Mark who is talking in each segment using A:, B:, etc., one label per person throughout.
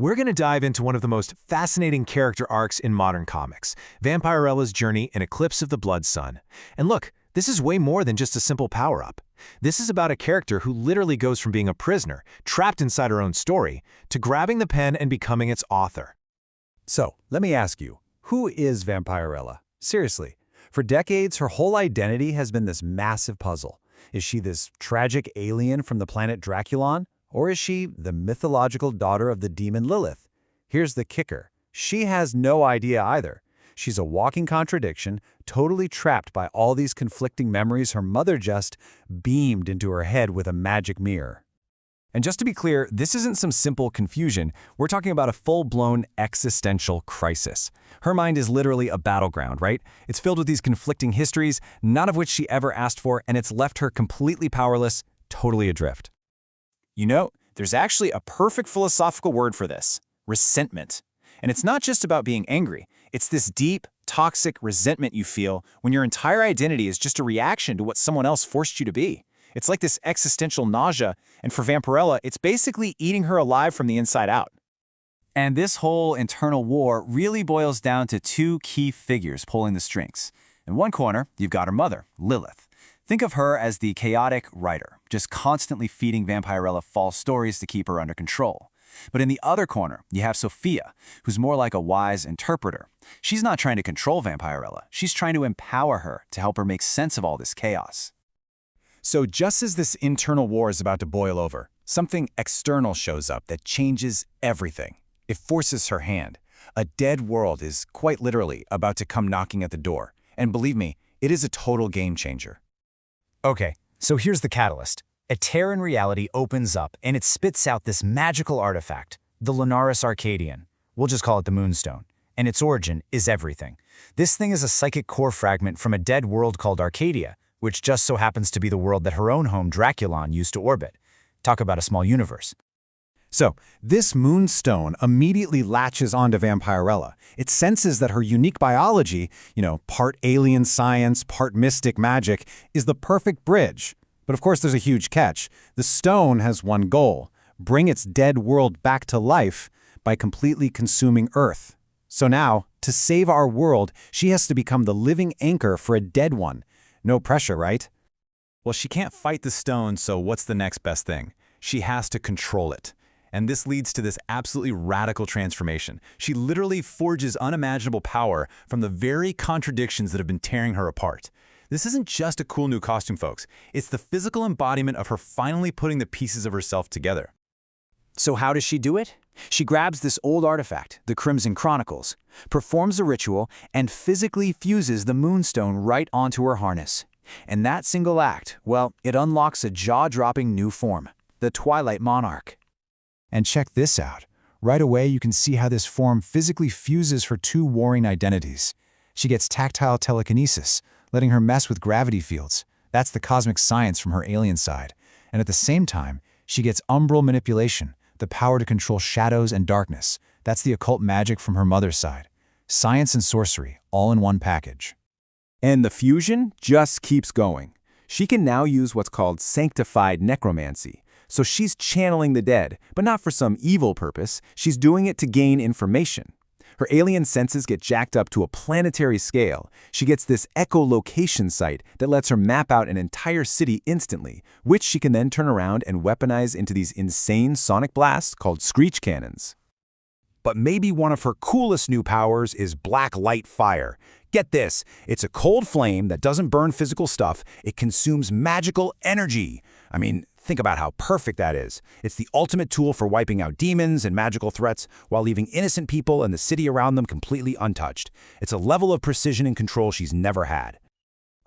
A: We're going to dive into one of the most fascinating character arcs in modern comics, Vampirella's journey in Eclipse of the Blood Sun. And look, this is way more than just a simple power-up. This is about a character who literally goes from being a prisoner, trapped inside her own story, to grabbing the pen and becoming its author.
B: So, let me ask you, who is Vampirella? Seriously, for decades, her whole identity has been this massive puzzle. Is she this tragic alien from the planet Draculon? Or is she the mythological daughter of the demon Lilith? Here's the kicker. She has no idea either. She's a walking contradiction, totally trapped by all these conflicting memories her mother just beamed into her head with a magic mirror.
C: And just to be clear, this isn't some simple confusion. We're talking about a full-blown existential crisis. Her mind is literally a battleground, right? It's filled with these conflicting histories, none of which she ever asked for, and it's left her completely powerless, totally adrift.
D: You know, there's actually a perfect philosophical word for this: resentment. And it's not just about being angry. It's this deep, toxic resentment you feel when your entire identity is just a reaction to what someone else forced you to be. It's like this existential nausea, and for Vampirella, it's basically eating her alive from the inside out.
C: And this whole internal war really boils down to two key figures pulling the strings. In one corner, you've got her mother, Lilith. Think of her as the chaotic writer, just constantly feeding Vampirella false stories to keep her under control. But in the other corner, you have Sophia, who's more like a wise interpreter. She's not trying to control Vampirella. She's trying to empower her to help her make sense of all this chaos.
B: So just as this internal war is about to boil over, something external shows up that changes everything. It forces her hand. A dead world is quite literally about to come knocking at the door. And believe me, it is a total game changer.
E: Okay, so here's the catalyst. A tear in reality opens up and it spits out this magical artifact, the Lenaris Arcadian. We'll just call it the Moonstone. And its origin is everything. This thing is a psychic core fragment from a dead world called Arcadia, which just so happens to be the world that her own home, Draculon, used to orbit. Talk about a small universe.
B: So, this Moonstone immediately latches onto Vampirella. It senses that her unique biology, part alien science, part mystic magic, is the perfect bridge. But of course there's a huge catch. The stone has one goal: bring its dead world back to life by completely consuming Earth. So now, to save our world, she has to become the living anchor for a dead one. No pressure, right?
A: Well, she can't fight the stone, so what's the next best thing? She has to control it. And this leads to this absolutely radical transformation. She literally forges unimaginable power from the very contradictions that have been tearing her apart. This isn't just a cool new costume, folks. It's the physical embodiment of her finally putting the pieces of herself together.
D: So how does she do it? She grabs this old artifact, the Crimson Chronicles, performs a ritual, and physically fuses the Moonstone right onto her harness. And that single act, well, it unlocks a jaw-dropping new form, the Twilight Monarch.
B: And check this out. Right away, you can see how this form physically fuses her two warring identities. She gets tactile telekinesis, letting her mess with gravity fields. That's the cosmic science from her alien side. And at the same time, she gets umbral manipulation, the power to control shadows and darkness. That's the occult magic from her mother's side. Science and sorcery, all in one package.
F: And the fusion just keeps going. She can now use what's called sanctified necromancy. So she's channeling the dead, but not for some evil purpose. She's doing it to gain information. Her alien senses get jacked up to a planetary scale. She gets this echolocation sight that lets her map out an entire city instantly, which she can then turn around and weaponize into these insane sonic blasts called screech cannons.
B: But maybe one of her coolest new powers is Black Light Fire. Get this, it's a cold flame that doesn't burn physical stuff, it consumes magical energy. I mean, think about how perfect that is. It's the ultimate tool for wiping out demons and magical threats while leaving innocent people and the city around them completely untouched. It's a level of precision and control she's never had.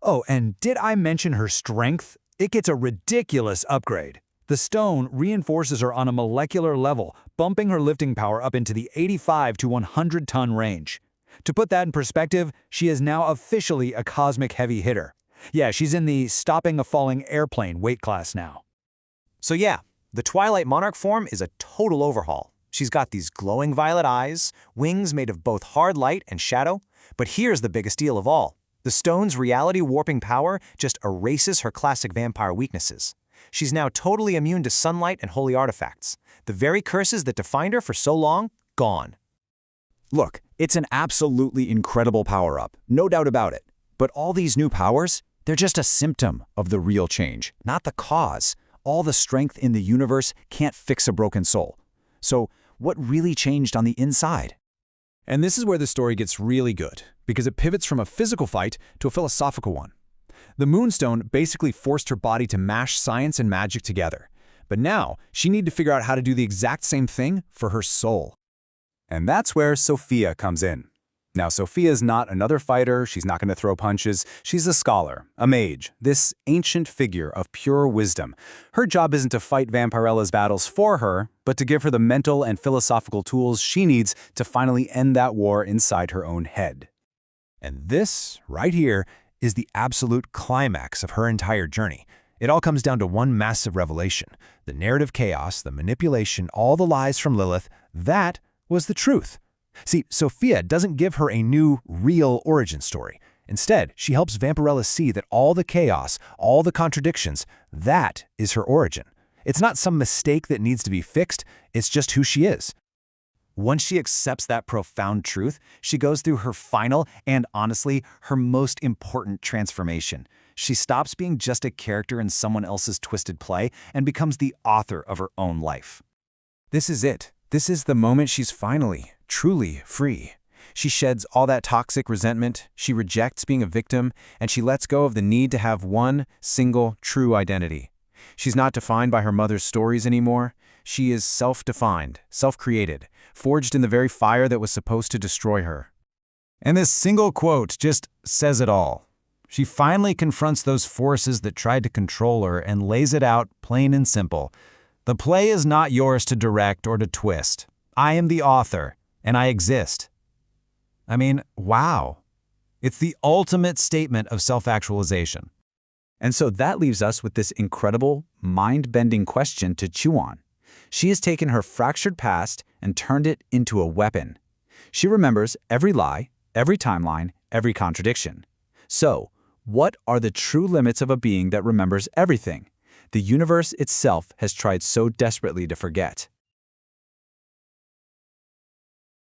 E: Oh, and did I mention her strength? It gets a ridiculous upgrade. The stone reinforces her on a molecular level, bumping her lifting power up into the 85 to 100-ton range. To put that in perspective, she is now officially a cosmic heavy hitter. Yeah, she's in the stopping a falling airplane weight class now.
D: So yeah, the Twilight Monarch form is a total overhaul. She's got these glowing violet eyes, wings made of both hard light and shadow. But here's the biggest deal of all. The stone's reality warping power just erases her classic vampire weaknesses.
C: She's now totally immune to sunlight and holy artifacts. The very curses that defined her for so long, gone.
B: Look, it's an absolutely incredible power-up, no doubt about it. But all these new powers, they're just a symptom of the real change, not the cause. All the strength in the universe can't fix a broken soul. So, what really changed on the inside?
A: And this is where the story gets really good, because it pivots from a physical fight to a philosophical one. The Moonstone basically forced her body to mash science and magic together. But now, she needed to figure out how to do the exact same thing for her soul.
D: And that's where Sophia comes in. Now, Sophia is not another fighter, she's not going to throw punches, she's a scholar, a mage, this ancient figure of pure wisdom. Her job isn't to fight Vampirella's battles for her, but to give her the mental and philosophical tools she needs to finally end that war inside her own head.
A: And this, right here, is the absolute climax of her entire journey. It all comes down to one massive revelation. The narrative chaos, the manipulation, all the lies from Lilith, that was the truth. See, Sophia doesn't give her a new, real origin story. Instead, she helps Vampirella see that all the chaos, all the contradictions, that is her origin. It's not some mistake that needs to be fixed, it's just who she is.
C: Once she accepts that profound truth, she goes through her final and, honestly, her most important transformation. She stops being just a character in someone else's twisted play and becomes the author of her own life.
B: This is it. This is the moment she's finally, truly free. She sheds all that toxic resentment, she rejects being a victim, and she lets go of the need to have one single true identity. She's not defined by her mother's stories anymore. She is self-defined, self-created, forged in the very fire that was supposed to destroy her.
A: And this single quote just says it all. She finally confronts those forces that tried to control her and lays it out plain and simple. The play is not yours to direct or to twist. I am the author, and I exist. I mean, wow. It's the ultimate statement of self-actualization.
D: And so that leaves us with this incredible, mind-bending question to chew on. She has taken her fractured past and turned it into a weapon. She remembers every lie, every timeline, every contradiction. So, what are the true limits of a being that remembers everything? The universe itself has tried so desperately to forget.